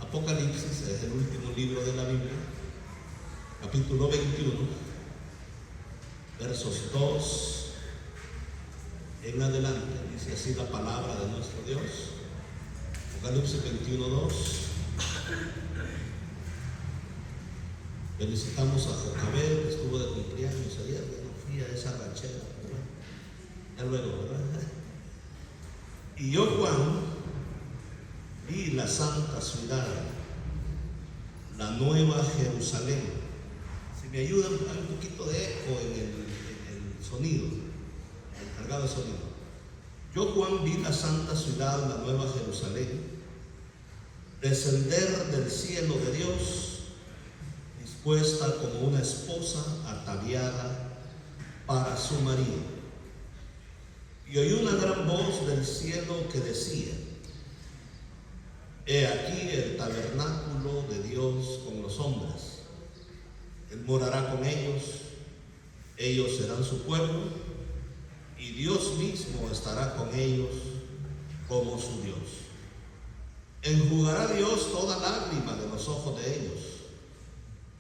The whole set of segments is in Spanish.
Apocalipsis es el último libro de la Biblia, capítulo 21, versos 2 en adelante. Dice así la palabra de nuestro Dios. Apocalipsis 21, 2. Felicitamos a Jocabel, que estuvo de cumpleaños ayer. Ya no fui a esa ranchera, pero ya luego, ¿verdad? Y yo, Juan, vi la santa ciudad, la nueva Jerusalén. Si me ayudan, hay un poquito de eco en el sonido, el cargado de sonido. Yo, Juan, vi la santa ciudad, la nueva Jerusalén, descender del cielo de Dios, dispuesta como una esposa ataviada para su marido. Y oí una gran voz del cielo que decía: He aquí el tabernáculo de Dios con los hombres. Él morará con ellos, ellos serán su pueblo, y Dios mismo estará con ellos como su Dios. Enjugará Dios toda lágrima de los ojos de ellos.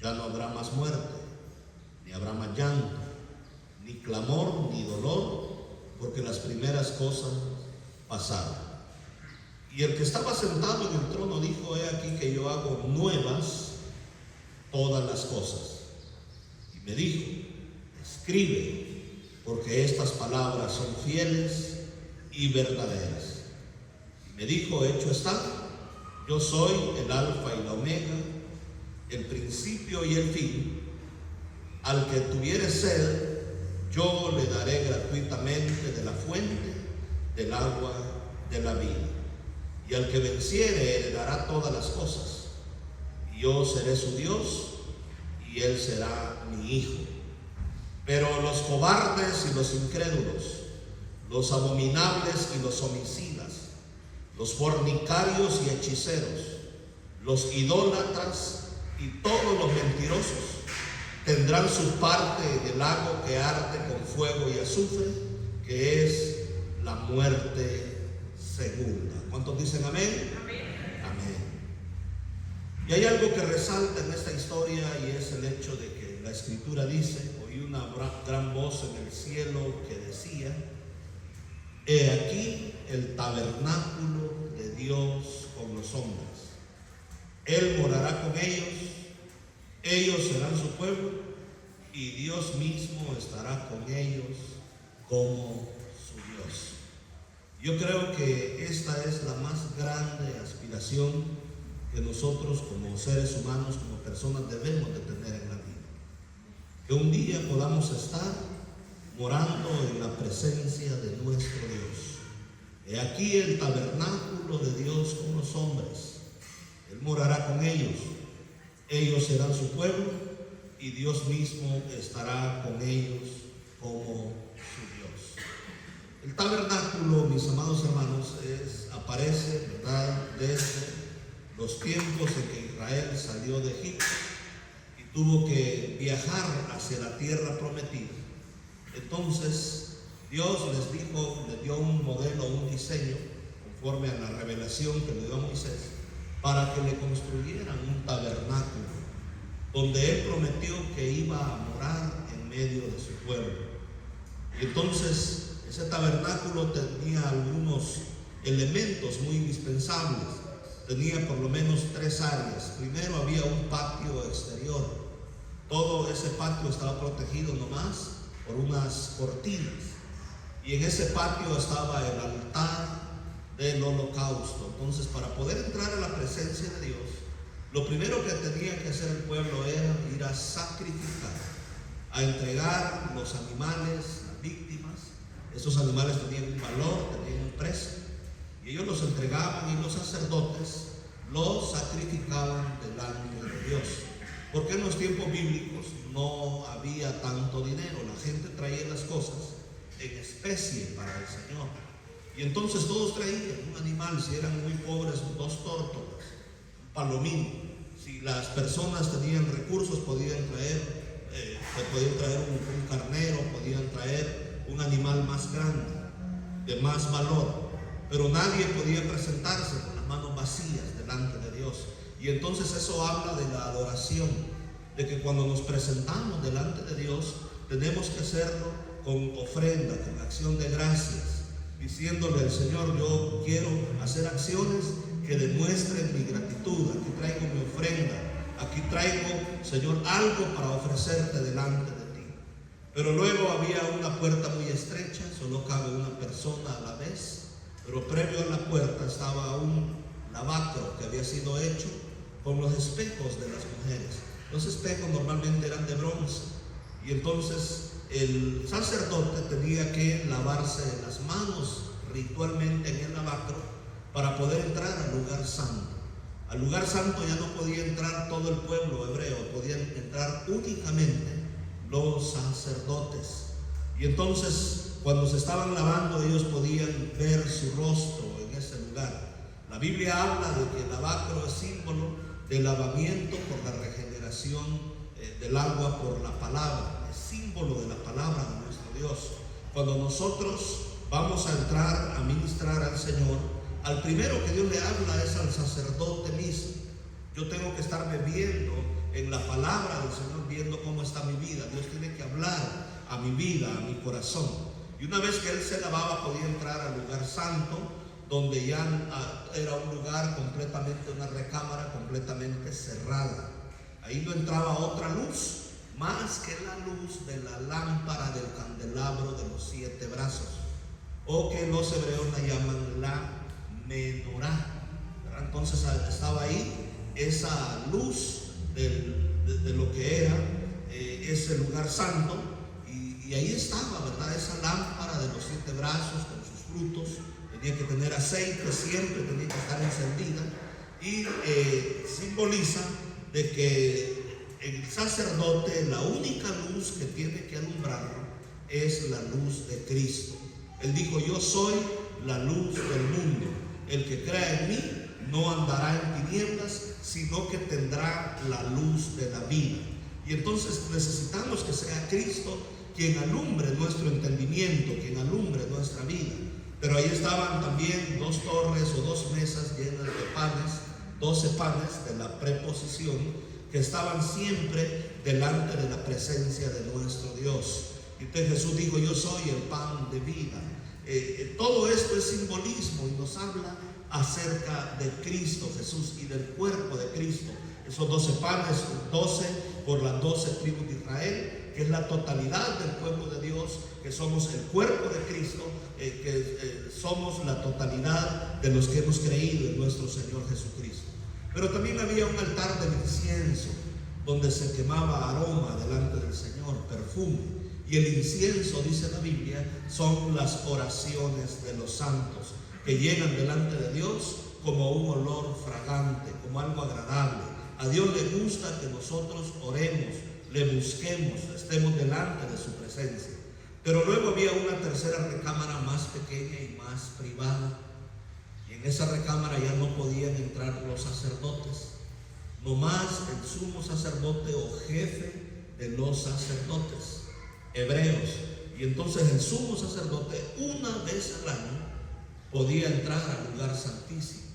Ya no habrá más muerte, ni habrá más llanto, ni clamor, ni dolor, porque las primeras cosas pasaron. Y el que estaba sentado en el trono dijo: He aquí que yo hago nuevas todas las cosas. Y me dijo: Escribe, porque estas palabras son fieles y verdaderas. Y me dijo: Hecho está, yo soy el Alfa y la Omega, el principio y el fin. Al que tuviere sed, yo le daré gratuitamente de la fuente del agua de la vida. Y al que venciere heredará todas las cosas, y yo seré su Dios, y él será mi hijo. Pero los cobardes y los incrédulos, los abominables y los homicidas, los fornicarios y hechiceros, los idólatras y todos los mentirosos tendrán su parte en el lago que arde con fuego y azufre, que es la muerte segunda. ¿Cuántos dicen amén? Amén. Amén. Y hay algo que resalta en esta historia, y es el hecho de que la Escritura dice: oí una gran voz en el cielo que decía: He aquí el tabernáculo de Dios con los hombres. Él morará con ellos, ellos serán su pueblo, y Dios mismo estará con ellos como su Dios. Yo creo que esta es la más grande aspiración que nosotros como seres humanos, como personas, debemos de tener en la vida. Que un día podamos estar morando en la presencia de nuestro Dios. He aquí el tabernáculo de Dios con los hombres. Él morará con ellos, ellos serán su pueblo, y Dios mismo estará con ellos como su Dios. El tabernáculo, mis amados hermanos, aparece, ¿verdad?, desde los tiempos en que Israel salió de Egipto y tuvo que viajar hacia la tierra prometida. Entonces Dios les dio un modelo, un diseño, conforme a la revelación que le dio a Moisés, para que le construyeran un tabernáculo, donde Él prometió que iba a morar en medio de su pueblo. Y entonces ese tabernáculo tenía algunos elementos muy indispensables. Tenía por lo menos 3 áreas. Primero había un patio exterior. Todo ese patio estaba protegido nomás por unas cortinas. Y en ese patio estaba el altar del holocausto. Entonces, para poder entrar a la presencia de Dios, lo primero que tenía que hacer el pueblo era ir a sacrificar, a entregar los animales, las víctimas. Esos animales tenían un valor, tenían un precio, y ellos los entregaban, y los sacerdotes los sacrificaban delante de Dios. Porque en los tiempos bíblicos no había tanto dinero, la gente traía las cosas en especie para el Señor. Y entonces todos traían un animal. Si eran muy pobres, 2 tórtolas, un palomino. Si las personas tenían recursos, podían traer un carnero, podían traer un animal más grande, de más valor. Pero nadie podía presentarse con las manos vacías delante de Dios. Y Y entonces eso habla de la adoración, de que cuando nos presentamos delante de Dios, tenemos que hacerlo con ofrenda, con acción de gracias, diciéndole al Señor: yo quiero hacer acciones que demuestren mi gratitud. Aquí traigo mi ofrenda, aquí traigo, Señor, algo para ofrecerte delante de ti. Pero luego había una puerta muy estrecha, solo cabe una persona a la vez, pero previo a la puerta estaba un lavacro que había sido hecho con los espejos de las mujeres. Los espejos normalmente eran de bronce, y entonces el sacerdote tenía que lavarse las manos ritualmente en el lavacro para poder entrar al lugar santo. Al lugar santo ya no podía entrar todo el pueblo hebreo, podían entrar únicamente los sacerdotes. Y entonces, cuando se estaban lavando, ellos podían ver su rostro en ese lugar. La Biblia habla de que el lavacro es símbolo del lavamiento por la regeneración del agua por la palabra. Es símbolo de la palabra de nuestro Dios. Cuando nosotros vamos a entrar a ministrar al Señor, al primero que Dios le habla es al sacerdote mismo. Yo tengo que estar bebiendo en la palabra del Señor, viendo cómo está mi vida. Dios tiene que hablar a mi vida, a mi corazón. Y una vez que él se lavaba, podía entrar al lugar santo, donde ya era un lugar completamente, una recámara completamente cerrada. Ahí no entraba otra luz más que la luz de la lámpara del candelabro de los 7 brazos, o que los hebreos la llaman la menorá. Entonces estaba ahí esa luz de lo que era ese lugar santo, y ahí estaba, ¿verdad?, esa lámpara de los 7 brazos con sus frutos. Tenía que tener aceite, siempre tenía que estar encendida, y simboliza de que el sacerdote, la única luz que tiene que alumbrarlo es la luz de Cristo. Él dijo: yo soy la luz del mundo, el que crea en mí no andará en tinieblas, sino que tendrá la luz de la vida. Y entonces necesitamos que sea Cristo quien alumbre nuestro entendimiento, quien alumbre nuestra vida. Pero ahí estaban también 2 torres o 2 mesas llenas de panes, 12 panes de la preposición, que estaban siempre delante de la presencia de nuestro Dios. Y entonces Jesús dijo: yo soy el pan de vida. Todo esto es simbolismo y nos habla acerca de Cristo Jesús y del cuerpo de Cristo. Esos 12 panes, 12 por las 12 tribus de Israel, que es la totalidad del pueblo de Dios, que somos el cuerpo de Cristo, somos la totalidad de los que hemos creído en nuestro Señor Jesucristo. Pero también había un altar de incienso, donde se quemaba aroma delante del Señor, perfume. Y el incienso, dice la Biblia, son las oraciones de los santos, que llegan delante de Dios como un olor fragante, como algo agradable. A Dios le gusta que nosotros oremos, le busquemos, estemos delante de su presencia. Pero luego había una tercera recámara más pequeña y más privada, y en esa recámara ya no podían entrar los sacerdotes, nomás el sumo sacerdote o jefe de los sacerdotes hebreos. Y entonces el sumo sacerdote, una vez al año, podía entrar al lugar santísimo,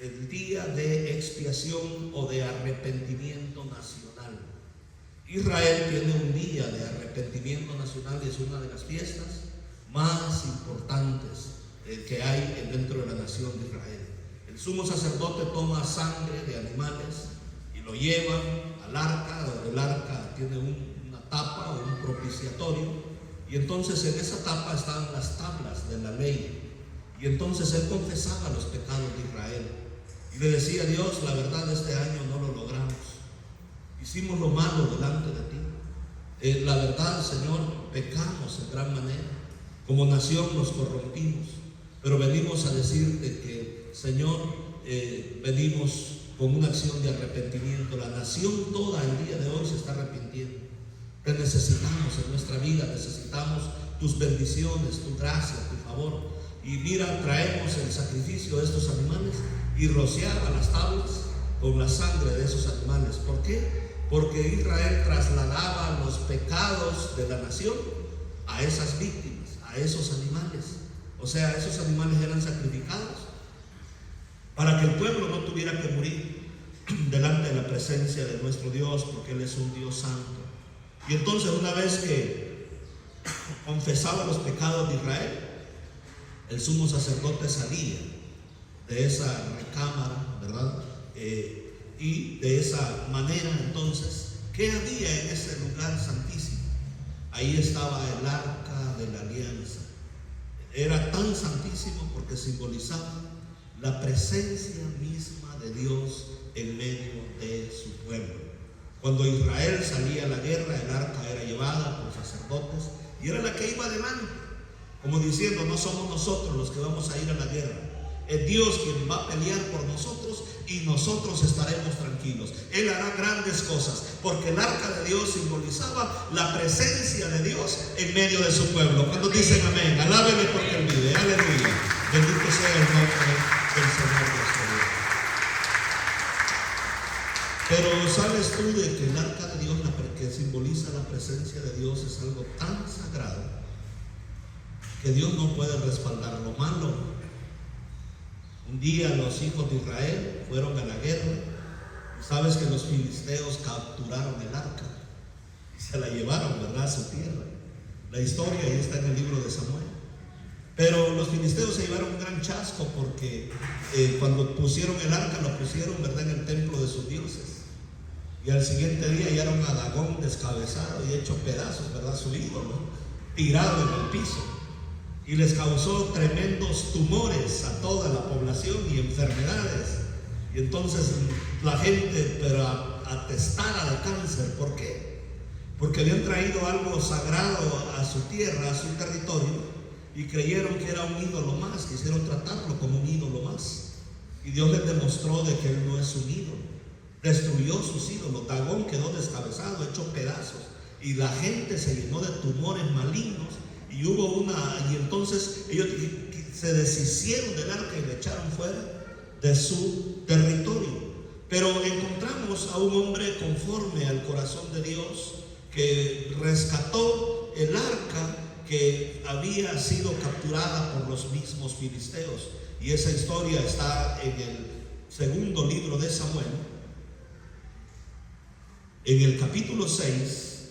el día de expiación o de arrepentimiento nacional. Israel tiene un día de arrepentimiento nacional, y es una de las fiestas más importantes que hay dentro de la nación de Israel. El sumo sacerdote toma sangre de animales y lo lleva al arca. El arca tiene una tapa o un propiciatorio, y entonces en esa tapa estaban las tablas de la ley. Y entonces él confesaba los pecados de Israel y le decía a Dios: la verdad, este año no lo logramos, hicimos lo malo delante de ti. La verdad, Señor, pecamos en gran manera, como nación nos corrompimos, pero venimos a decirte que, Señor, venimos con una acción de arrepentimiento. La nación toda el día de hoy se está arrepintiendo. Te necesitamos en nuestra vida, necesitamos tus bendiciones, tu gracia, tu favor. Y mira, traemos el sacrificio de estos animales y rociaba las tablas con la sangre de esos animales. ¿Por qué? Porque Israel trasladaba los pecados de la nación a esas víctimas, a esos animales. O sea, esos animales eran sacrificados para que el pueblo no tuviera que morir. presencia de nuestro Dios, porque Él es un Dios santo. Y entonces, una vez que confesaba los pecados de Israel, el sumo sacerdote salía de esa recámara, ¿verdad? Y de esa manera, entonces, ¿qué había en ese lugar santísimo? Ahí estaba el arca de la alianza. Era tan santísimo porque simbolizaba la presencia misma de Dios en medio de su pueblo. Cuando Israel salía a la guerra, el arca era llevada por sacerdotes y era la que iba adelante, como diciendo: no somos nosotros los que vamos a ir a la guerra, es Dios quien va a pelear por nosotros y nosotros estaremos tranquilos. Él hará grandes cosas, porque el arca de Dios simbolizaba la presencia de Dios en medio de su pueblo. Cuando dicen amén, alábele porque Él vive. Aleluya. Bendito sea el nombre del Señor nuestro Dios. Pero ¿sabes tú de que el arca de Dios, que simboliza la presencia de Dios, es algo tan sagrado que Dios no puede respaldar lo malo? Un día los hijos de Israel fueron a la guerra. Sabes que los filisteos capturaron el arca y se la llevaron, ¿verdad?, a su tierra. La historia ahí está en el libro de Samuel. Pero los filisteos se llevaron un gran chasco porque cuando pusieron el arca, lo pusieron, ¿verdad?, en el templo de sus dioses. Y al siguiente día hallaron a Dagón descabezado y hecho pedazos, ¿verdad?, su ídolo, tirado en el piso. Y les causó tremendos tumores a toda la población y enfermedades. Y entonces la gente, pero atestada de cáncer. ¿Por qué? Porque habían traído algo sagrado a su tierra, a su territorio, y creyeron que era un ídolo más. Quisieron tratarlo como un ídolo más. Y Dios les demostró de que Él no es un ídolo. Destruyó sus ídolos. Dagón quedó descabezado, hecho pedazos. Y la gente se llenó de tumores malignos. Y entonces ellos se deshicieron del arca y le echaron fuera de su territorio. Pero encontramos a un hombre conforme al corazón de Dios que rescató el arca que había sido capturada por los mismos filisteos. Y esa historia está en el segundo libro de Samuel, en el capítulo 6,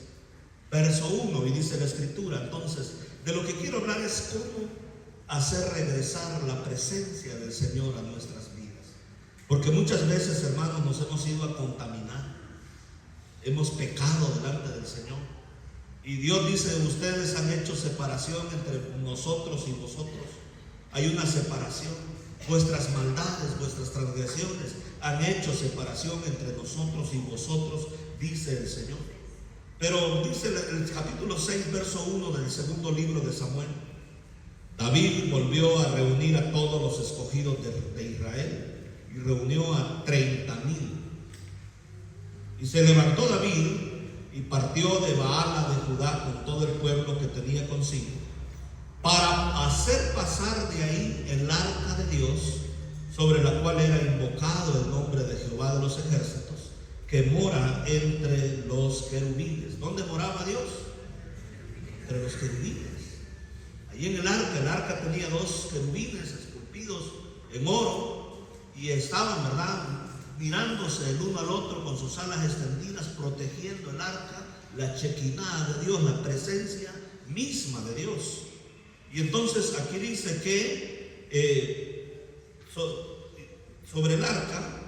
verso 1, y dice la escritura. Entonces, de lo que quiero hablar es cómo hacer regresar la presencia del Señor a nuestras vidas. Porque muchas veces, hermanos, nos hemos ido a contaminar. Hemos pecado delante del Señor. Y Dios dice: ustedes han hecho separación entre nosotros y vosotros. Hay una separación. Vuestras maldades, vuestras transgresiones han hecho separación entre nosotros y vosotros, dice el Señor. Pero dice el capítulo 6, verso 1 del segundo libro de Samuel: David volvió a reunir a todos los escogidos de Israel y reunió a 30,000. Y se levantó David y partió de Baala de Judá con todo el pueblo que tenía consigo, para hacer pasar de ahí el arca de Dios, sobre la cual era invocado el nombre de Jehová de los ejércitos, que mora entre los querubines. ¿Dónde moraba Dios? Entre los querubines. Allí en el arca tenía 2 querubines esculpidos en oro y estaban, ¿verdad?, mirándose el uno al otro con sus alas extendidas, protegiendo el arca, la chequiná de Dios, la presencia misma de Dios. Y entonces aquí dice que sobre el arca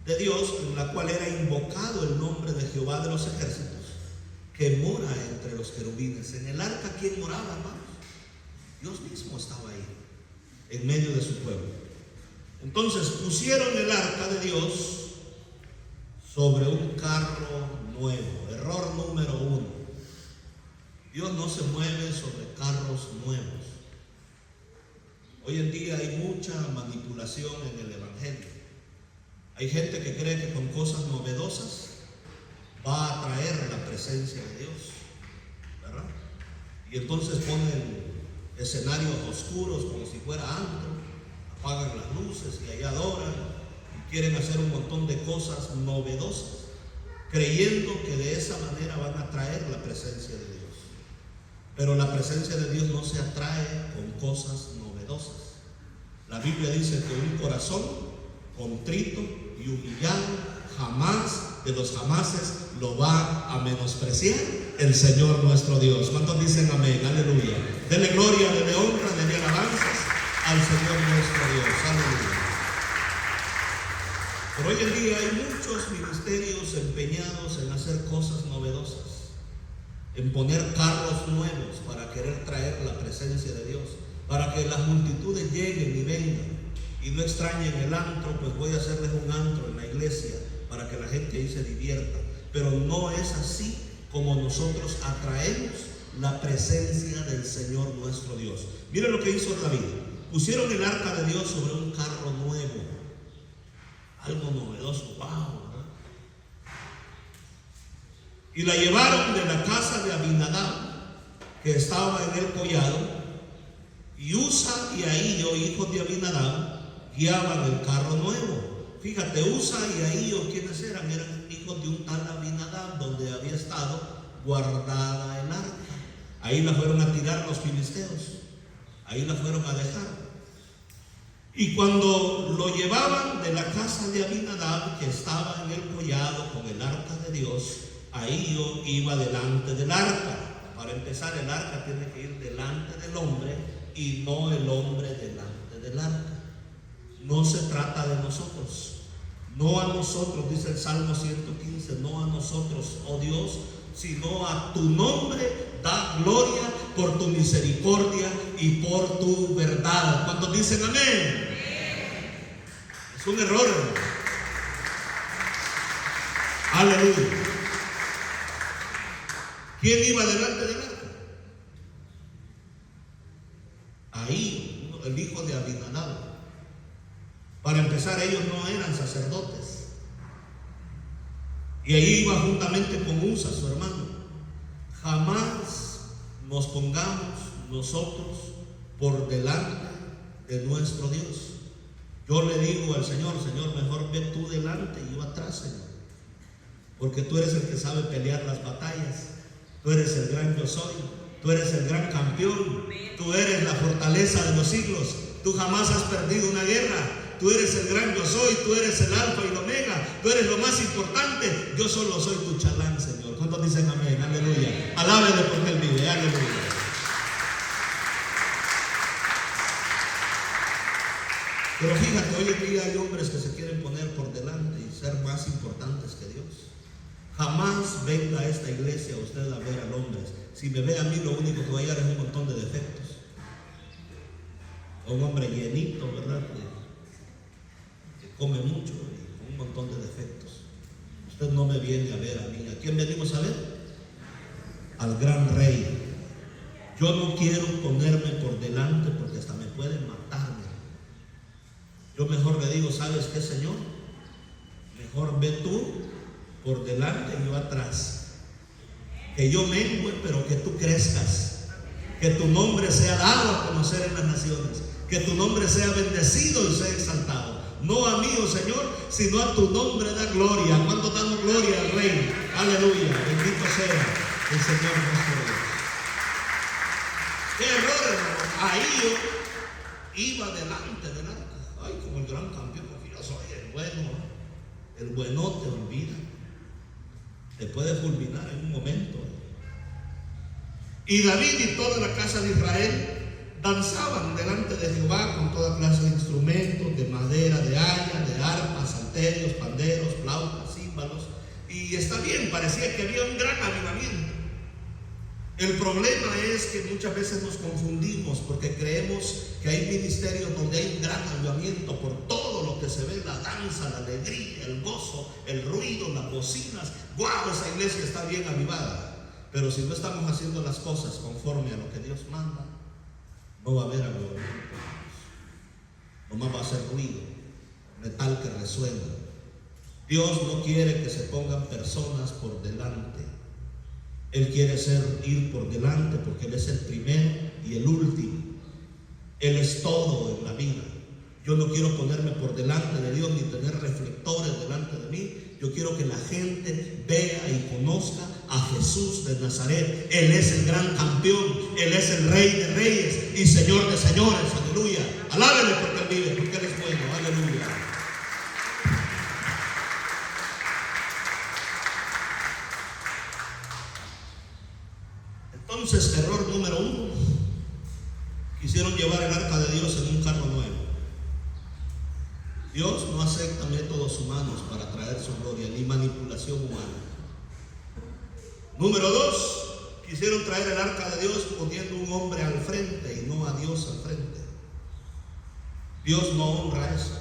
de Dios, en la cual era invocado el nombre de Jehová de los ejércitos, que mora entre los querubines. En el arca, ¿quién moraba, hermanos? Dios mismo estaba ahí, en medio de su pueblo. Entonces pusieron el arca de Dios sobre un carro nuevo. Error número 1: Dios no se mueve sobre carros nuevos. Hoy en día hay mucha manipulación en el evangelio. Hay gente que cree que con cosas novedosas va a atraer la presencia de Dios, ¿verdad? Y entonces ponen escenarios oscuros como si fuera antro, apagan las luces y ahí adoran y quieren hacer un montón de cosas novedosas, creyendo que de esa manera van a atraer la presencia de Dios. Pero la presencia de Dios no se atrae con cosas novedosas. La Biblia dice que un corazón contrito y humillado jamás de los jamases lo va a menospreciar el Señor nuestro Dios. ¿Cuántos dicen amén? Aleluya. Dele gloria, dele honra, dele alabanzas al Señor nuestro Dios. Aleluya. Pero hoy en día hay muchos ministerios empeñados en hacer cosas novedosas, en poner carros nuevos para querer traer la presencia de Dios, para que las multitudes lleguen y vengan y no extrañen el antro. Pues voy a hacerles un antro en la iglesia para que la gente ahí se divierta. Pero no es así como nosotros atraemos la presencia del Señor nuestro Dios. Miren lo que hizo David. Pusieron el arca de Dios sobre un carro nuevo, algo novedoso. Wow. Y la llevaron de la casa de Abinadab, que estaba en el collado, y Usa y Ahío, hijos de Abinadab, guiaban el carro nuevo. Fíjate, Usa y Ahío, ¿quiénes eran? Eran hijos de un tal Abinadab, donde había estado guardada el arca. Ahí la fueron a tirar los filisteos, ahí la fueron a dejar. Y cuando lo llevaban de la casa de Abinadab, que estaba en el collado con el arca de Dios, Ahío iba delante del arca. Para empezar, el arca tiene que ir delante del hombre y no el hombre delante del arca. No se trata de nosotros, no a nosotros, dice el Salmo 115, no a nosotros, oh Dios, sino a tu nombre da gloria por tu misericordia y por tu verdad. ¿Cuántos dicen amén? Es un error, hermano. Aleluya. ¿Quién iba delante del arca? Ahí, el hijo de Abinadab. Para empezar, ellos no eran sacerdotes. Y ahí iba juntamente con Usa, su hermano. Jamás nos pongamos nosotros por delante de nuestro Dios. Yo le digo al Señor, Señor, mejor ve tú delante y yo atrás, Señor. Porque tú eres el que sabe pelear las batallas. Tú eres el gran yo soy. Tú eres el gran campeón. Tú eres la fortaleza de los siglos. Tú jamás has perdido una guerra. Tú eres el gran yo soy, tú eres el alfa y el omega, tú eres lo más importante. Yo solo soy tu chalán, Señor. ¿Cuántos dicen amén? Aleluya. Alábele porque Él vive. Aleluya. Pero fíjate, hoy en día hay hombres que se quieren poner por delante y ser más importantes que Dios. Jamás venga a esta iglesia usted a ver al hombre. Si me ve a mí, lo único que va a hallar es un montón de defectos. Un hombre llenito, ¿verdad? Come mucho y con un montón de defectos. Usted no me viene a ver a mí. ¿A quién venimos a ver? Al gran rey. Yo no quiero ponerme por delante porque hasta me pueden matarme. Yo mejor le digo, ¿sabes qué, Señor? Mejor ve tú por delante y yo atrás. Que yo mengue, pero que tú crezcas. Que tu nombre sea dado a conocer en las naciones. Que tu nombre sea bendecido y sea exaltado. No a mí, oh Señor, sino a tu nombre da gloria. ¿Cuánto damos gloria al Rey? Aleluya, bendito sea el Señor nuestro Dios. ¡Qué error, hermano! Ahí iba delante del arca. Ay, como el gran campeón, porque yo soy el bueno. El buenote, olvida. Te puede fulminar en un momento. Y David y toda la casa de Israel danzaban delante de Jehová con toda clase de instrumentos, de madera, de haya, de arpas, salterios, panderos, flautas, címbalos. Y está bien, parecía que había un gran avivamiento. El problema es que muchas veces nos confundimos porque creemos que hay ministerios donde hay un gran avivamiento por todo lo que se ve, la danza, la alegría, el gozo, el ruido, las bocinas. ¡Guau! Esa iglesia está bien avivada. Pero si no estamos haciendo las cosas conforme a lo que Dios manda, no va a haber avivamiento. Nomás va a ser ruido, metal que resuena. Dios no quiere que se pongan personas por delante. Él quiere ir por delante porque Él es el primero y el último. Él es todo en la vida. Yo no quiero ponerme por delante de Dios ni tener reflectores delante de mí. Yo quiero que la gente vea y conozca a Jesús de Nazaret. Él es el gran campeón. Él es el Rey de reyes y Señor de señores. Aleluya. Alábele porque Él vive, porque Él es bueno. Aleluya. Entonces, error número 1, quisieron llevar el arca de Dios en un carro nuevo. Dios no acepta métodos humanos para traer su gloria, ni manipulación humana. Número 2, quisieron traer el arca de Dios poniendo un hombre al frente y no a Dios al frente. Dios no honra eso.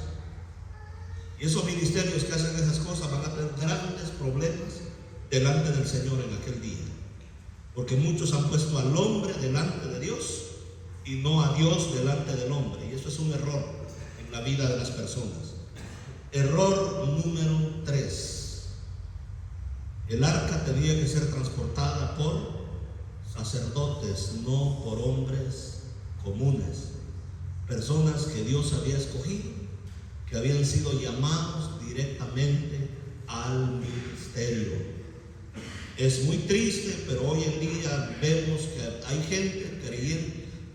Y esos ministerios que hacen esas cosas van a tener grandes problemas delante del Señor en aquel día. Porque muchos han puesto al hombre delante de Dios y no a Dios delante del hombre. Y eso es un error en la vida de las personas. Error número 3. El arca tenía que ser transportada por sacerdotes, no por hombres comunes. Personas que Dios había escogido, que habían sido llamados directamente al ministerio. Es muy triste, pero hoy en día vemos que hay gente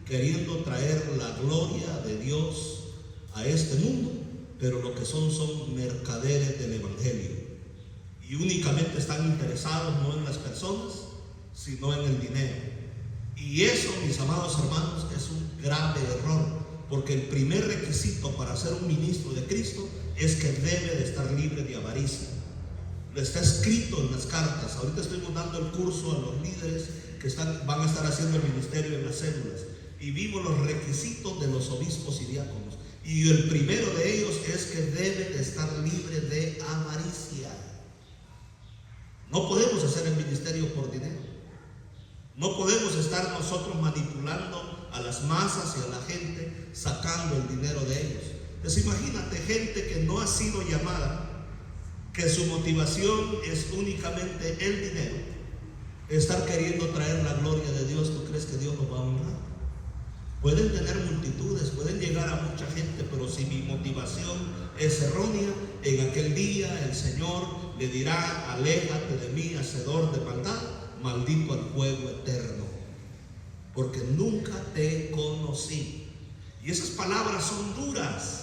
queriendo traer la gloria de Dios a este mundo, pero lo que son mercaderes del evangelio. Y únicamente están interesados no en las personas, sino en el dinero. Y eso, mis amados hermanos, es un grave error, porque el primer requisito para ser un ministro de Cristo es que debe de estar libre de avaricia. Está escrito en las cartas. Ahorita estuvimos dando el curso a los líderes que van a estar haciendo el ministerio en las células, y vimos los requisitos de los obispos y diáconos, y el primero de ellos es que debe de estar libre de avaricia. No podemos hacer el ministerio por dinero. No podemos estar nosotros manipulando a las masas y a la gente, sacando el dinero de ellos. Entonces imagínate gente que no ha sido llamada, que su motivación es únicamente el dinero, estar queriendo traer la gloria de Dios. ¿Tú crees que Dios nos va a honrar? Pueden tener multitudes, pueden llegar a mucha gente, pero si mi motivación es errónea, en aquel día el Señor le dirá: aléjate de mí, hacedor de maldad, maldito al fuego eterno, porque nunca te conocí. Y esas palabras son duras,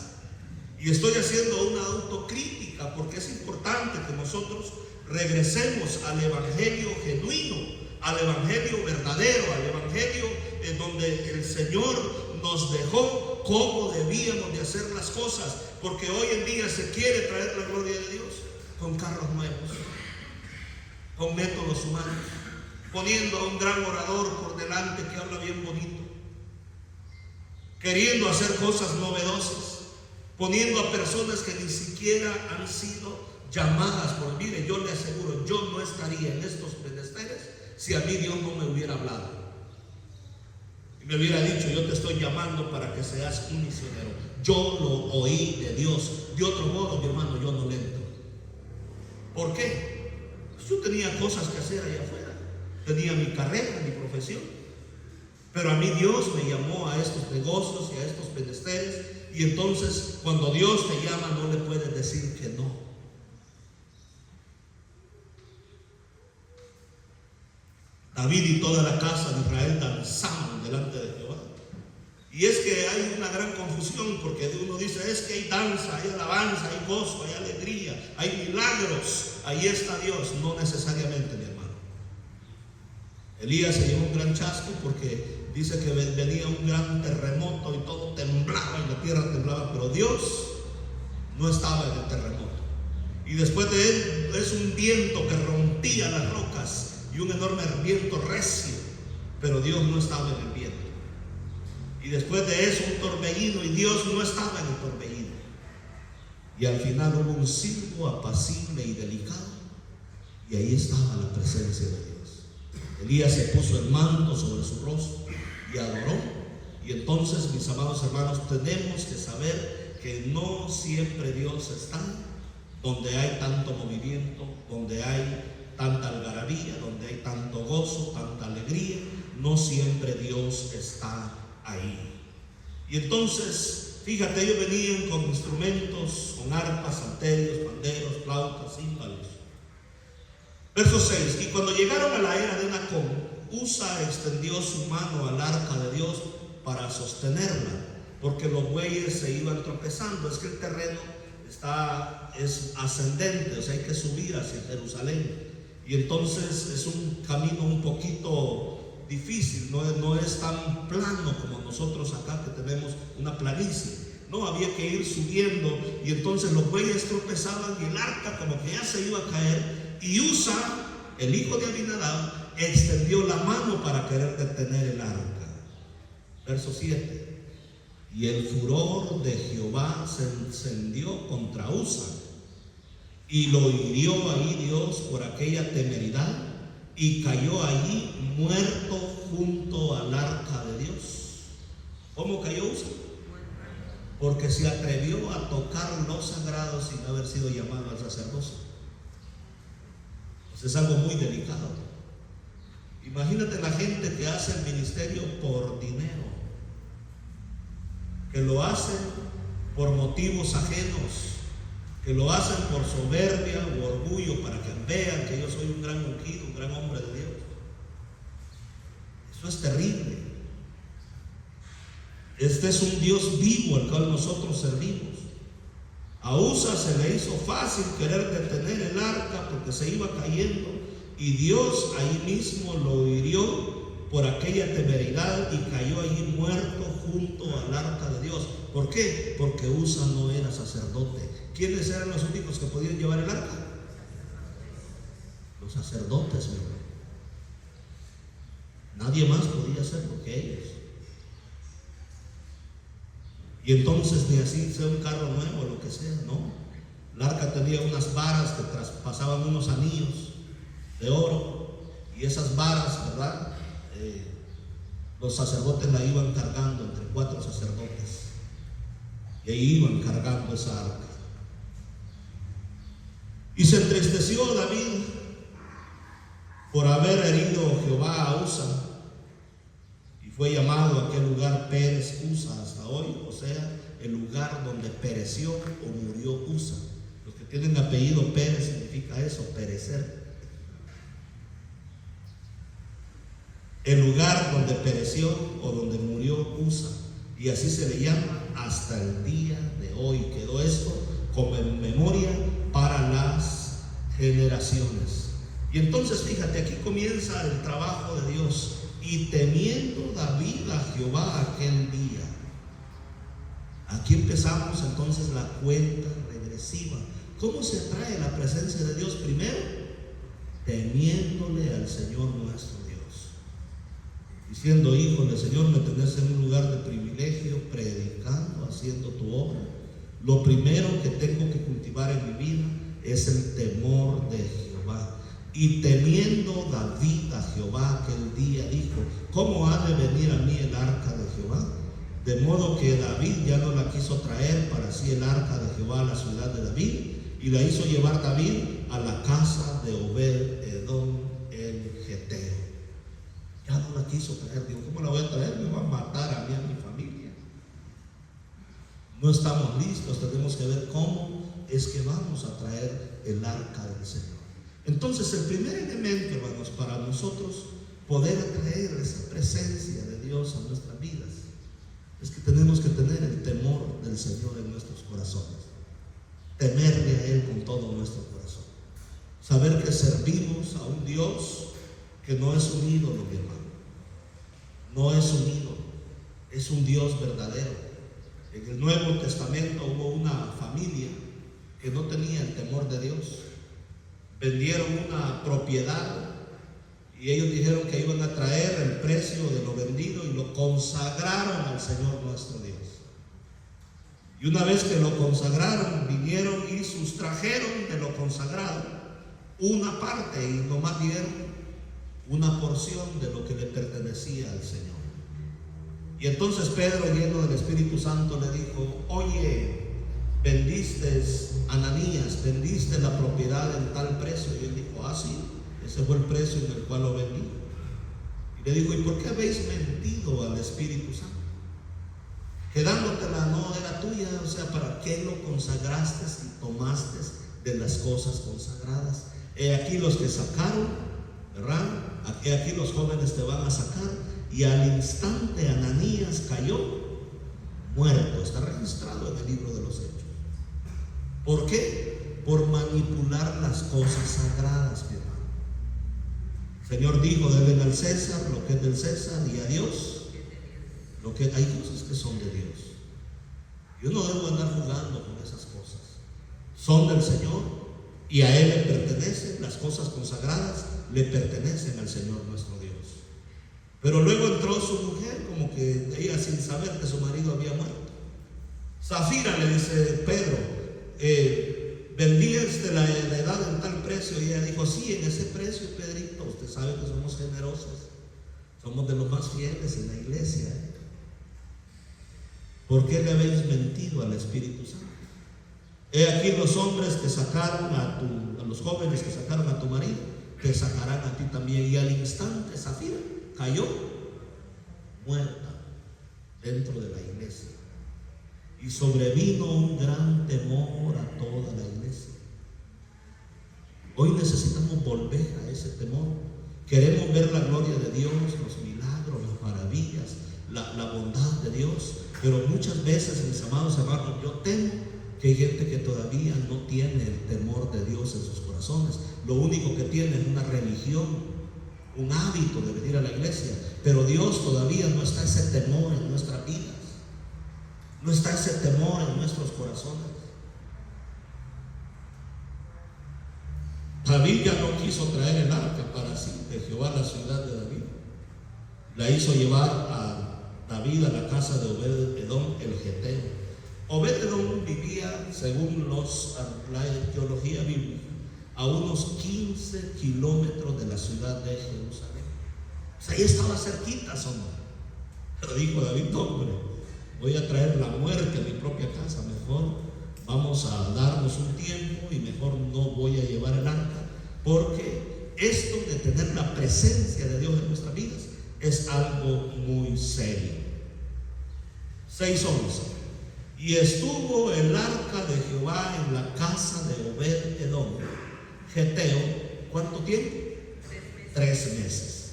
y estoy haciendo una autocrítica, porque es importante que nosotros regresemos al evangelio genuino, al evangelio verdadero, al evangelio donde el Señor nos dejó cómo debíamos de hacer las cosas. Porque hoy en día se quiere traer la gloria de Dios con carros nuevos, con métodos humanos, poniendo a un gran orador por delante que habla bien bonito, queriendo hacer cosas novedosas, poniendo a personas que ni siquiera han sido llamadas por. Mire, yo le aseguro, yo no estaría en estos menesteres si a mí Dios no me hubiera hablado y me hubiera dicho: yo te estoy llamando para que seas un misionero. Yo lo oí de Dios. De otro modo, mi hermano, yo no le entro. ¿Por qué? Pues yo tenía cosas que hacer allá afuera, tenía mi carrera, mi profesión, pero a mí Dios me llamó a estos negocios y a estos menesteres. Y entonces, cuando Dios te llama, no le puedes decir que no. David y toda la casa de Israel danzaban delante de Jehová. Y es que hay una gran confusión, porque uno dice: es que hay danza, hay alabanza, hay gozo, hay alegría, hay milagros, ahí está Dios. No necesariamente, mi hermano. Elías se llevó un gran chasco, porque dice que venía un gran terremoto y todo temblaba y la tierra temblaba, pero Dios no estaba en el terremoto. Y después de él es un viento que rompía las rocas y un enorme viento recio, pero Dios no estaba en el viento. Y después de eso un torbellino, y Dios no estaba en el torbellino. Y al final hubo un silbo apacible y delicado, y ahí estaba la presencia de Dios. Elías se puso el manto sobre su rostro y adoró. Y entonces, mis amados hermanos, tenemos que saber que no siempre Dios está donde hay tanto movimiento, donde hay tanta algarabía, donde hay tanto gozo, tanta alegría. No siempre Dios está ahí. Y entonces, fíjate, ellos venían con instrumentos, con arpas, salterios, panderos, flautas, címbalos. Verso 6: y cuando llegaron a la era de Nacón, Usa extendió su mano al arca de Dios para sostenerla, porque los bueyes se iban tropezando. Es que el terreno es ascendente, o sea, hay que subir hacia Jerusalén, y entonces es un camino un poquito difícil, no es tan plano como nosotros acá que tenemos una planicie. No, había que ir subiendo, y entonces los bueyes tropezaban y el arca como que ya se iba a caer, y Usa, el hijo de Abinadab, extendió la mano para querer detener el arca. Verso 7. Y el furor de Jehová se encendió contra Usa, y lo hirió ahí Dios por aquella temeridad, y cayó allí muerto junto al arca de Dios. ¿Cómo cayó Usa? Porque se atrevió a tocar lo sagrado sin haber sido llamado al sacerdocio. Pues es algo muy delicado. Imagínate la gente que hace el ministerio por dinero, que lo hacen por motivos ajenos, que lo hacen por soberbia u orgullo, para que vean que yo soy un gran ungido, un gran hombre de Dios. Eso es terrible. Este es un Dios vivo al cual nosotros servimos. A Usa se le hizo fácil querer detener el arca porque se iba cayendo, y Dios ahí mismo lo hirió por aquella temeridad y cayó allí muerto junto al arca de Dios. ¿Por qué? Porque Usa no era sacerdote. ¿Quiénes eran los únicos que podían llevar el arca? Los sacerdotes, mi hermano. Nadie más podía hacerlo que ellos. Y entonces ni así sea un carro nuevo o lo que sea, no. El arca tenía unas varas que traspasaban unos anillos de oro, y esas varas, ¿verdad? Los sacerdotes la iban cargando entre 4 sacerdotes, y ahí iban cargando esa arca. Y se entristeció David por haber herido Jehová a Usa, y fue llamado a aquel lugar Pérez Usa hasta hoy, o sea, el lugar donde pereció o murió Usa. Los que tienen apellido Pérez significa eso, perecer. El lugar donde pereció o donde murió Usa, y así se le llama hasta el día de hoy. Quedó esto como en memoria para las generaciones. Y entonces fíjate, aquí comienza el trabajo de Dios. Y temiendo David a Jehová aquel día. Aquí empezamos entonces la cuenta regresiva. ¿Cómo se atrae la presencia de Dios? Primero, temiéndole al Señor nuestro Dios, diciendo: híjole, Señor, me tenés en un lugar de privilegio, predicando, haciendo tu obra. Lo primero que tengo que cultivar en mi vida es el temor de Jehová. Y temiendo David a Jehová aquel día, dijo: ¿cómo ha de venir a mí el arca de Jehová? De modo que David ya no la quiso traer para sí el arca de Jehová a la ciudad de David, y la hizo llevar David a la casa de Obed-Edom el Geteo. Ya no la quiso traer. Digo, ¿cómo la voy a traer? Me va a matar a mí, a mi familia. No estamos listos. Tenemos que ver cómo es que vamos a traer el arca del Señor. Entonces, el primer elemento, hermanos, para nosotros poder atraer esa presencia de Dios a nuestras vidas, es que tenemos que tener el temor del Señor en nuestros corazones. Temerle a Él con todo nuestro corazón. Saber que servimos a un Dios que no es un ídolo, mi hermano. No es un ídolo, es un Dios verdadero. En el Nuevo Testamento hubo una familia que no tenía el temor de Dios. Vendieron una propiedad y ellos dijeron que iban a traer el precio de lo vendido y lo consagraron al Señor nuestro Dios. Y una vez que lo consagraron, vinieron y sustrajeron de lo consagrado una parte, y nomás dieron una porción de lo que le pertenecía al Señor. Y entonces Pedro, lleno del Espíritu Santo, le dijo: oye, vendiste, Ananías, vendiste la propiedad en tal precio. Y él dijo: ah, sí, ese fue el precio en el cual lo vendí. Y le dijo: ¿y por qué habéis mentido al Espíritu Santo? Quedándotela no era tuya, o sea, ¿para qué lo consagraste y tomaste de las cosas consagradas? He aquí los que sacaron, ¿verdad? Aquí los jóvenes te van a sacar. Y al instante Ananías cayó muerto. Está registrado en el libro de los Hechos. ¿Por qué? Por manipular las cosas sagradas, mi hermano. El Señor dijo: deben al César lo que es del César y a Dios lo que hay cosas que son de Dios. Yo no debo andar jugando con esas cosas. Son del Señor y a Él le pertenecen. Las cosas consagradas le pertenecen al Señor nuestro Dios. Pero luego entró su mujer, como que ella sin saber que su marido había muerto. Zafira le dice: Pedro, vendí la heredad en tal precio. Y ella dijo: sí, en ese precio, Pedrito. Usted sabe que somos generosos, somos de los más fieles en la iglesia. ¿Por qué le habéis mentido al Espíritu Santo? He aquí los hombres que sacaron a los jóvenes que sacaron a tu marido, te sacarán a ti también. Y al instante Zafira cayó muerta dentro de la iglesia. Y sobrevino un gran temor a toda la iglesia. Hoy necesitamos volver a ese temor. Queremos ver la gloria de Dios, los milagros, las maravillas, la bondad de Dios. Pero muchas veces, mis amados hermanos, yo temo que hay gente que todavía no tiene el temor de Dios en sus corazones. Lo único que tiene es una religión, un hábito de venir a la iglesia, pero Dios todavía no está ese temor en nuestras vidas, no está ese temor en nuestros corazones. David ya no quiso traer el arca para sí de Jehová, la ciudad de David. La hizo llevar a David a la casa de Obed-Edom el Geteo. Obed-Edom vivía, según la teología bíblica, a unos 15 kilómetros de la ciudad de Jerusalén. O sea, ahí estaba cerquita, hombre. Pero dijo David: no, hombre, voy a traer la muerte a mi propia casa. Mejor vamos a darnos un tiempo y mejor no voy a llevar el arca, porque esto de tener la presencia de Dios en nuestras vidas es algo muy serio. 6:11. Y estuvo el arca de Jehová en la casa de Obed-Edom Geteo, ¿cuánto tiempo? 3 meses.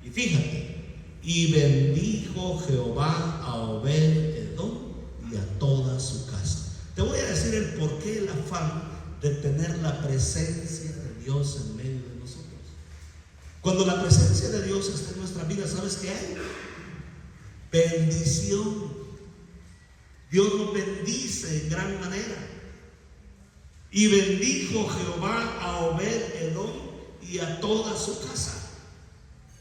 Y fíjate: y bendijo Jehová a Obed-Edom y a toda su casa. Te voy a decir el porqué, el afán de tener la presencia de Dios en medio de nosotros. Cuando la presencia de Dios está en nuestra vida, ¿sabes qué hay? Bendición. Dios nos bendice en gran manera. Y bendijo Jehová a Obed-Edom y a toda su casa.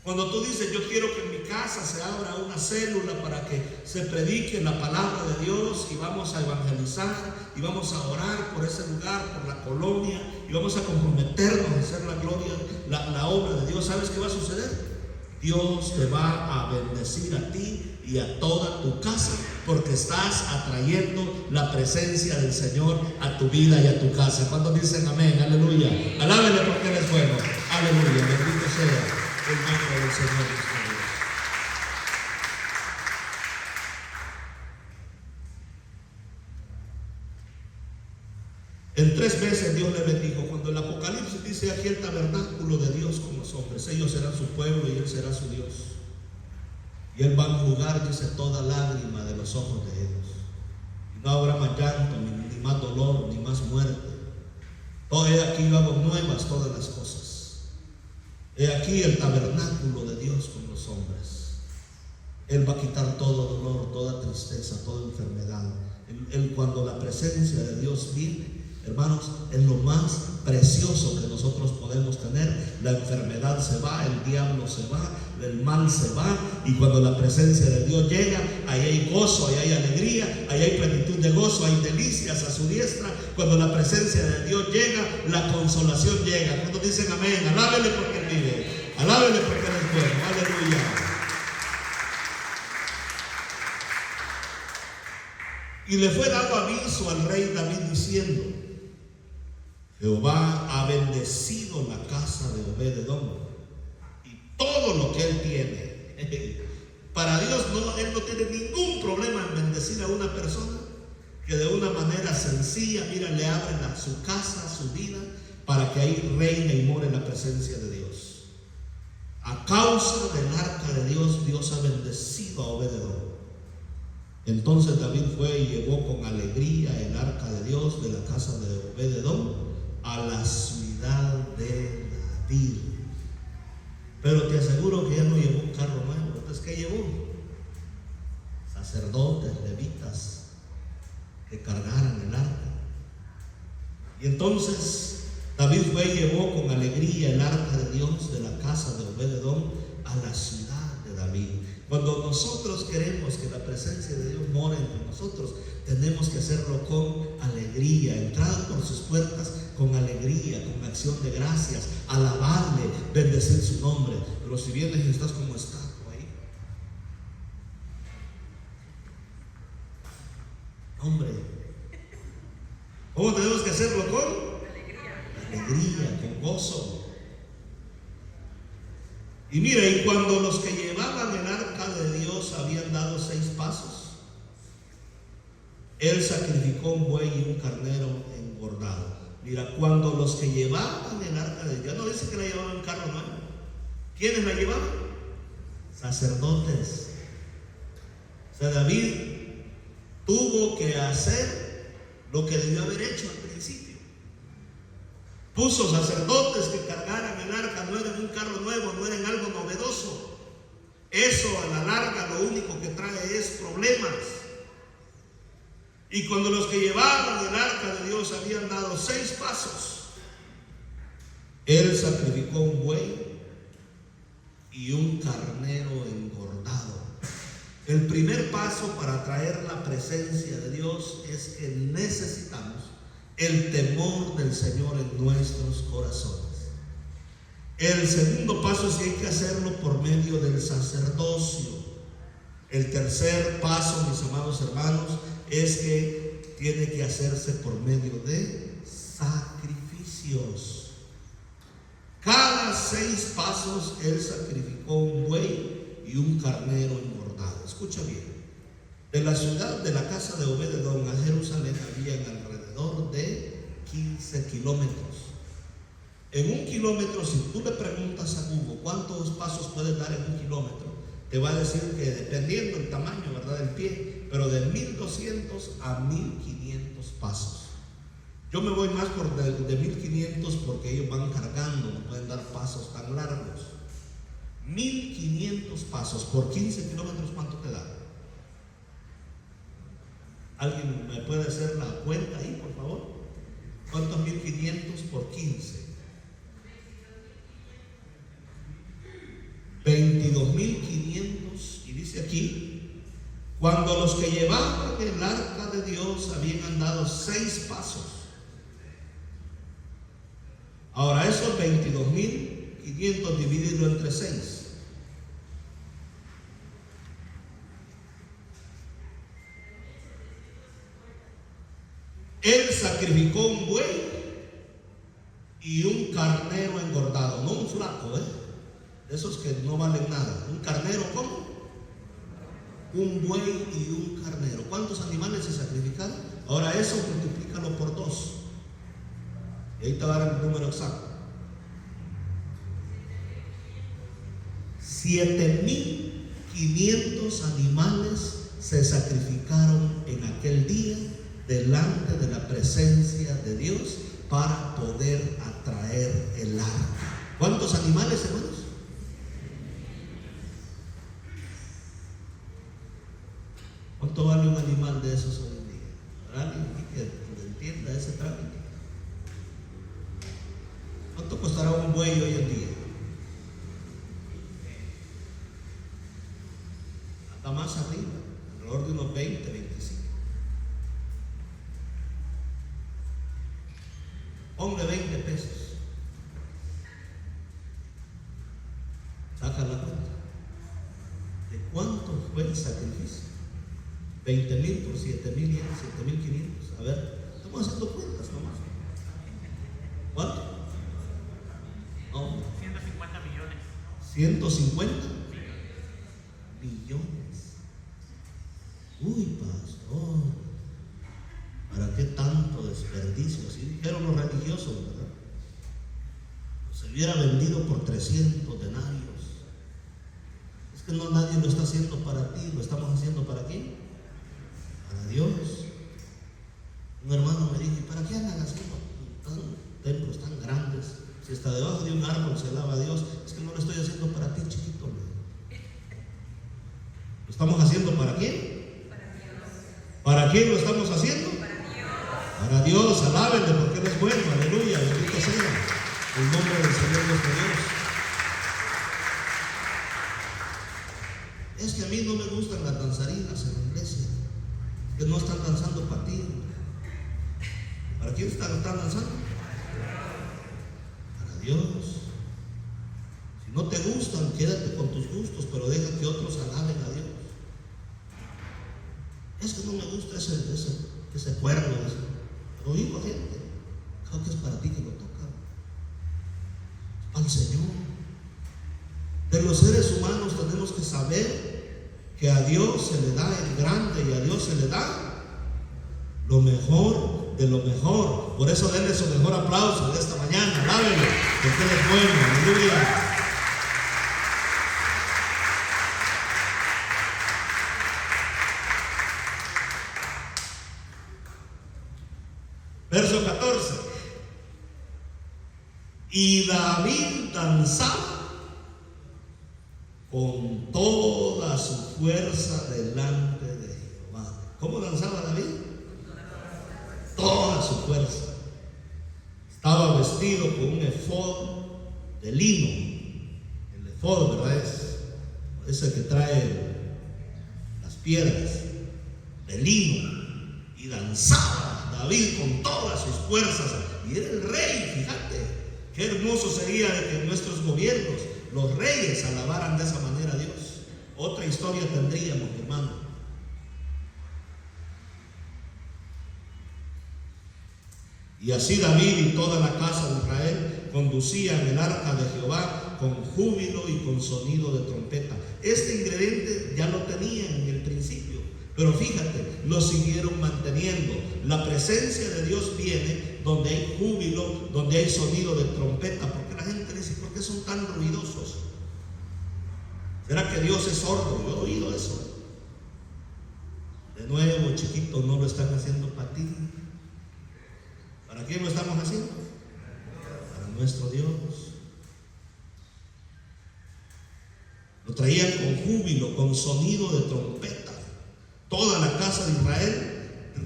Cuando tú dices: yo quiero que en mi casa se abra una célula para que se predique la palabra de Dios, y vamos a evangelizar, y vamos a orar por ese lugar, por la colonia, y vamos a comprometernos a hacer la gloria, la obra de Dios, ¿sabes qué va a suceder? Dios te va a bendecir a ti y a toda tu casa, porque estás atrayendo la presencia del Señor a tu vida y a tu casa. ¿Cuántos dicen amén? Aleluya. Alábenle porque Él es bueno. Aleluya. Bendito sea el nombre del Señor nuestro Dios. En 3 veces Dios le bendijo. Cuando el Apocalipsis dice aquí el tabernáculo de Dios con los hombres, ellos serán su pueblo y Él será su Dios. Y Él va a enjugar, dice, toda lágrima de los ojos de ellos. Y no habrá más llanto, ni más dolor, ni más muerte. Todo he aquí yo hago nuevas todas las cosas. He aquí el tabernáculo de Dios con los hombres. Él va a quitar todo dolor, toda tristeza, toda enfermedad. Él, cuando la presencia de Dios viene, hermanos, es lo más precioso que nosotros podemos tener. La enfermedad se va, el diablo se va, el mal se va, y cuando la presencia de Dios llega, ahí hay gozo, ahí hay alegría, ahí hay plenitud de gozo, hay delicias a su diestra. Cuando la presencia de Dios llega, la consolación llega. Cuando dicen amén, alábele porque Él vive, alábele porque Él es bueno. Aleluya. Y le fue dado aviso al rey David diciendo: Jehová ha bendecido la casa de Obed-Edom y todo lo que él tiene. Para Dios Él no tiene ningún problema en bendecir a una persona que de una manera sencilla, mira, le abren a su casa, a su vida, para que ahí reine y more la presencia de Dios. A causa del arca de Dios, Dios ha bendecido a Obed-Edom. Entonces David fue y llevó con alegría el arca de Dios de la casa de Obed-Edom a la ciudad de David. Pero te aseguro que ya no llevó un carro nuevo. Entonces, ¿qué llevó? Sacerdotes, levitas, que cargaran el arca. Y entonces David fue y llevó con alegría el arca de Dios de la casa de Obed-edom a la ciudad de David. Cuando nosotros queremos que la presencia de Dios more entre nosotros, tenemos que hacerlo con alegría, entrar por sus puertas con alegría, con acción de gracias, alabarle, bendecir su nombre. Pero si vienes y estás como estatua ahí, hombre, ¿cómo tenemos que hacerlo? Con alegría, con gozo. Y mira, y cuando los que llevaban el arca de Dios habían dado 6 pasos, él sacrificó un buey y un carnero engordado. Mira, cuando los que llevaban el arca de Dios, no dice que la llevaban en carro nuevo. ¿Quiénes la llevaban? Sacerdotes. O sea, David tuvo que hacer lo que debió haber hecho al principio. Puso sacerdotes que cargaran el arca, no era en un carro nuevo, no era en algo novedoso. Eso a la larga lo único que trae es problemas. Y cuando los que llevaban el arca de Dios habían dado 6 pasos, él sacrificó un buey y un carnero engordado. El primer paso para traer la presencia de Dios es que necesitamos el temor del Señor en nuestros corazones. El segundo paso es que hay que hacerlo por medio del sacerdocio. El tercer paso, mis amados hermanos, es que tiene que hacerse por medio de sacrificios. Cada 6 pasos él sacrificó un buey y un carnero engordado. Escucha bien. De la ciudad de la casa de Obed-edom a Jerusalén habían alrededor de 15 kilómetros. En 1 kilómetro, si tú le preguntas a Google cuántos pasos puedes dar en 1 kilómetro, te va a decir que dependiendo del tamaño, ¿verdad?, del pie, pero de 1200 a 1500 pasos. Yo me voy más por de 1500 porque ellos van cargando, no pueden dar pasos tan largos. 1500 pasos por 15 kilómetros, ¿cuánto te da? ¿Alguien me puede hacer la cuenta ahí, por favor? ¿Cuántos 1500 por 15? 22.500. Y dice aquí, cuando los que llevaban el arca de Dios habían andado 6 pasos. Ahora esos 22.500 dividirlo entre 6. Él sacrificó un buey y un carnero engordado, no un flaco, de esos que no valen nada. Un carnero, ¿cómo? Un buey y un carnero. ¿Cuántos animales se sacrificaron? Ahora eso multiplícalo por 2. Y ahí te va a dar el número exacto. 7.500 animales se sacrificaron en aquel día delante de la presencia de Dios para poder atraer el arca. ¿Cuántos animales, hermanos? ¿Cuánto vale un animal de esos hoy en día? ¿Alguien que entienda ese trámite? ¿Cuánto costará un buey hoy en día? Hasta más arriba, alrededor de unos 20, 25. Ponle 20 pesos. Saca la cuenta. ¿De cuánto fue el sacrificio? 20.000 por 7.000, 7.500. A ver, estamos haciendo cuentas nomás. ¿Cuánto? No. 150 millones. 150 millones. Uy, pastor, ¿para qué tanto desperdicio? Así dijeron los religiosos, ¿verdad? Se hubiera vendido por 300 denarios. Es que no, nadie lo está haciendo para ti, lo estamos haciendo para quién. Para Dios. Un hermano me dijo, ¿para qué andan haciendo templos tan grandes Si está debajo de un árbol se alaba a Dios, es que no lo estoy haciendo para ti, chiquito. ¿Lo estamos haciendo para quién? Para Dios. ¿Para quién lo estamos haciendo? Para Dios. Para Dios, alábenle porque Él es bueno, aleluya, bendito sea el nombre del Señor nuestro Dios. Es que a mí no me gustan las danzarinas en la iglesia, que no están danzando para ti. ¿Para quién están danzando? Para Dios. Si no te gustan, quédate con tus gustos, pero deja que otros alaben a Dios. Es que no me gusta ese cuerno, pero oigo gente, creo que es para ti que lo toca, al Señor. De los seres humanos tenemos que saber que a Dios se le da el grande y a Dios se le da lo mejor de lo mejor. Por eso denle su mejor aplauso de esta mañana, alábenle, porque Él es bueno, aleluya. Verso 14. Y David danzaba con toda su fuerza delante de Jehová. ¿Cómo danzaba David? Toda su fuerza. Estaba vestido con un efod de lino. El efod, ¿verdad? Es el que trae las piedras de lino. Y danzaba David con todas sus fuerzas. Y era el rey, fíjate. Qué hermoso sería de que en nuestros gobiernos los reyes alabaran de esa manera a Dios. Otra historia tendríamos, mi hermano. Y así David y toda la casa de Israel conducían el arca de Jehová con júbilo y con sonido de trompeta. Este ingrediente ya lo tenían en el principio, pero fíjate, lo siguieron manteniendo. La presencia de Dios viene donde hay júbilo, donde hay sonido de trompeta. Porque la gente dice, ¿por qué son tan ruidosos? ¿Será que Dios es sordo? Yo he oído eso. De nuevo, chiquitos, no lo están haciendo para ti. ¿Para quién lo estamos haciendo? Para nuestro Dios. Lo traían con júbilo, con sonido de trompeta. Toda la casa de Israel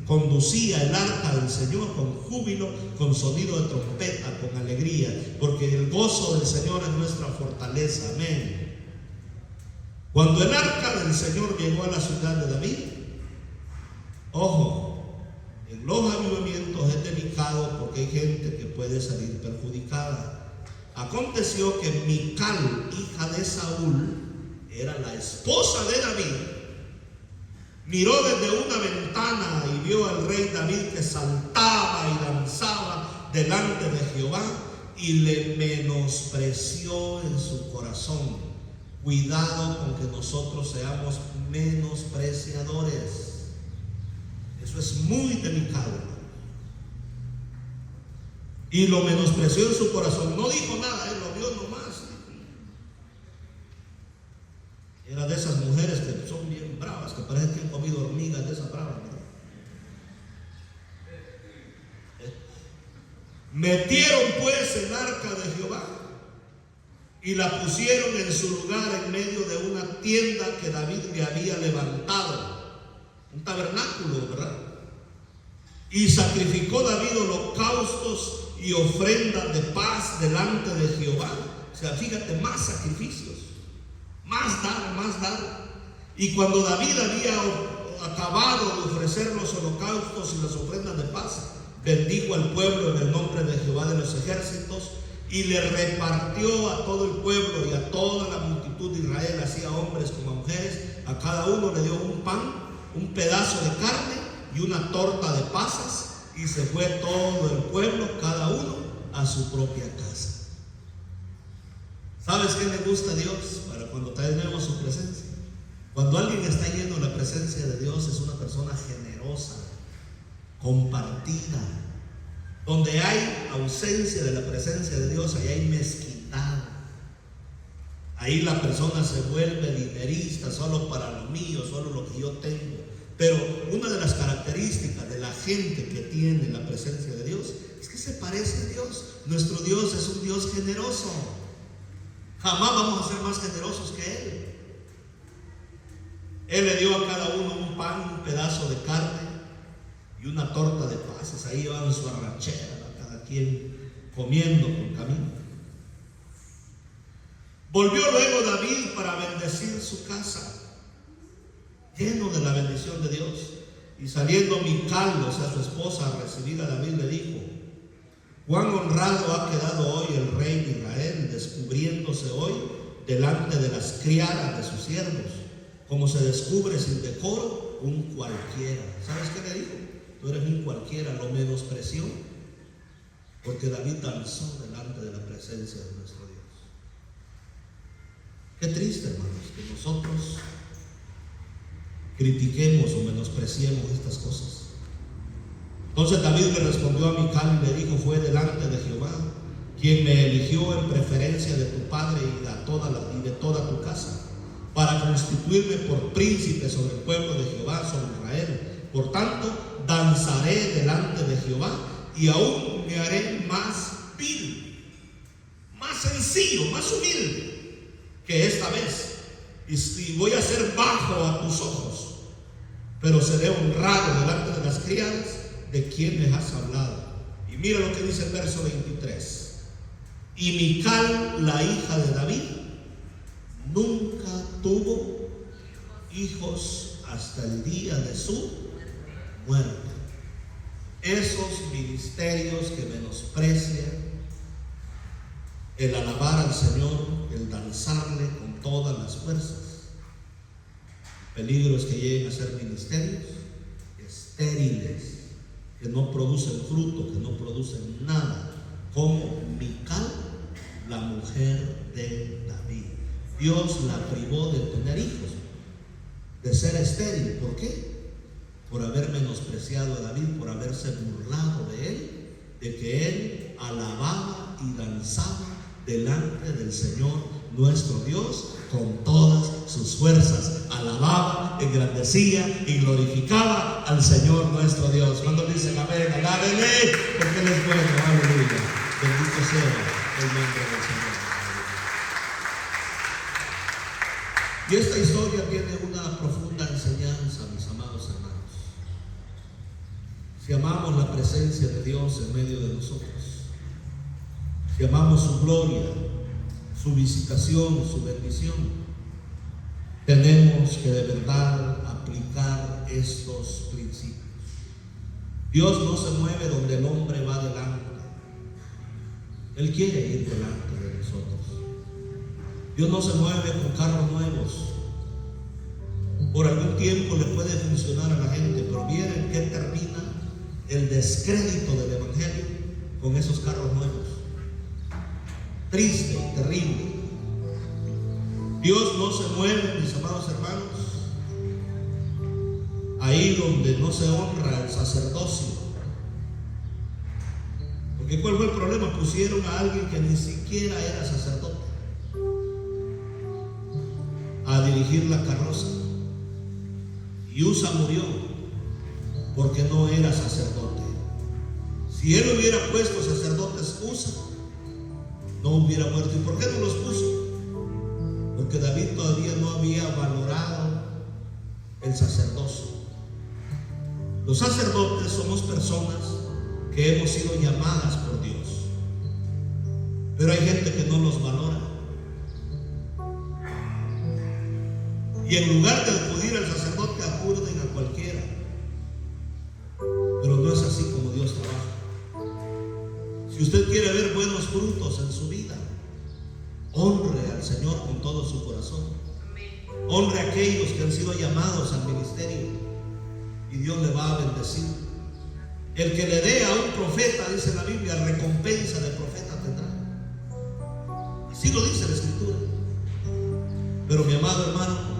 conducía el arca del Señor con júbilo, con sonido de trompeta, con alegría, porque el gozo del Señor es nuestra fortaleza. Amén. Cuando el arca del Señor llegó a la ciudad de David, ojo, en los avivamientos es delicado porque hay gente que puede salir perjudicada. Aconteció que Mical, hija de Saúl, era la esposa de David. Miró desde una ventana y vio al rey David que saltaba y danzaba delante de Jehová y le menospreció en su corazón. Cuidado con que nosotros seamos menospreciadores. Eso es muy delicado. Y lo menospreció en su corazón. No dijo nada, él lo vio nomás. Era de esas mujeres que son bien bravas, que parecen que han comido hormigas de esas bravas, ¿verdad? Metieron pues el arca de Jehová y la pusieron en su lugar en medio de una tienda que David le había levantado, un tabernáculo, ¿verdad? Y sacrificó David holocaustos y ofrendas de paz delante de Jehová. O sea, fíjate, más sacrificios, más dar. Y cuando David había acabado de ofrecer los holocaustos y las ofrendas de paz, bendijo al pueblo en el nombre de Jehová de los ejércitos y le repartió a todo el pueblo y a toda la multitud de Israel, así a hombres como a mujeres. A cada uno le dio un pan, un pedazo de carne y una torta de pasas, y se fue todo el pueblo, cada uno a su propia casa. ¿Sabes qué le gusta a Dios? Para cuando tenemos su presencia. Cuando alguien está lleno de la presencia de Dios, es una persona generosa, compartida. Donde hay ausencia de la presencia de Dios, ahí hay mezquindad. Ahí la persona se vuelve dinerista, solo para lo mío, solo lo que yo tengo. Pero una de las características de la gente que tiene la presencia de Dios es que se parece a Dios. Nuestro Dios es un Dios generoso. Jamás vamos a ser más generosos que Él. Él le dio a cada uno un pan, un pedazo de carne y una torta de pasas. Ahí llevaban su arrachera, cada quien comiendo por camino. Volvió luego David para bendecir su casa, lleno de la bendición de Dios. Y saliendo Mical, o sea, su esposa, a recibir a David, le dijo: cuán honrado ha quedado hoy el rey de Israel, descubriéndose hoy delante de las criadas de sus siervos, como se descubre sin decoro un cualquiera. ¿Sabes qué le dijo? Tú eres un cualquiera, lo menospreció, porque David danzó delante de la presencia de nuestro Dios. Qué triste, hermanos, que nosotros critiquemos o menospreciemos estas cosas. Entonces David le respondió a Mical y le dijo: fue delante de Jehová quien me eligió en preferencia de tu padre y de toda tu casa, para constituirme por príncipe sobre el pueblo de Jehová, sobre Israel. Por tanto, danzaré delante de Jehová y aún me haré más vil, más sencillo, más humilde que esta vez. Y voy a ser bajo a tus ojos, pero seré honrado delante de las criadas de quienes has hablado. Y mira lo que dice el verso 23. Y Mical, la hija de David, nunca tuvo hijos hasta el día de su muerte. Esos ministerios que menosprecian el alabar al Señor, el danzarle con todas las fuerzas. El peligro es que lleguen a ser ministerios estériles, que no producen fruto, que no producen nada, como Mical, la mujer de David. Dios la privó de tener hijos, de ser estéril. ¿Por qué? Por haber menospreciado a David, por haberse burlado de él, de que él alababa y danzaba delante del Señor nuestro Dios con todas sus fuerzas. Alababa, engrandecía y glorificaba al Señor nuestro Dios. Cuando dicen amén, alábenle, porque Él es bueno. Aleluya. Bendito sea el nombre del Señor. Y esta historia tiene una profunda enseñanza, mis amados hermanos. Si amamos la presencia de Dios en medio de nosotros, si amamos su gloria, su visitación, su bendición, tenemos que de verdad aplicar estos principios. Dios no se mueve donde el hombre va delante. Él quiere ir delante de nosotros. Dios no se mueve con carros nuevos. Por algún tiempo le puede funcionar a la gente, pero miren qué termina el descrédito del evangelio con esos carros nuevos. Triste y terrible. Dios no se mueve, mis amados hermanos, ahí donde no se honra el sacerdocio. Porque ¿cuál fue el problema? Pusieron a alguien que ni siquiera era sacerdote a dirigir la carroza. Y Usa murió porque no era sacerdote. Si él hubiera puesto sacerdotes Usa, no hubiera muerto. ¿Y por qué no los puso? Porque David todavía no había valorado el sacerdocio. Los sacerdotes somos personas que hemos sido llamadas por Dios, pero hay gente que no los valora. Y en lugar de acudir al sacerdote, acuden a cualquiera. Pero no es así como Dios trabaja. Si usted quiere ver buenos frutos en su vida, honre al Señor con todo su corazón. Honre a aquellos que han sido llamados al ministerio y Dios le va a bendecir. El que le dé a un profeta, dice la Biblia, recompensa de profeta tendrá. Así lo dice la Escritura. Pero mi amado hermano,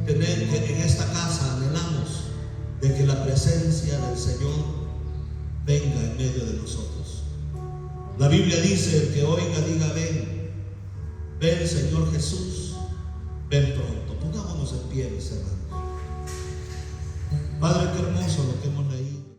tener que en esta casa anhelamos de que la presencia del Señor venga en medio de nosotros. La Biblia dice: el que oiga diga ven. Ven, Señor Jesús, ven pronto. Pongámonos en pie, mis hermanos. Padre, qué hermoso lo que hemos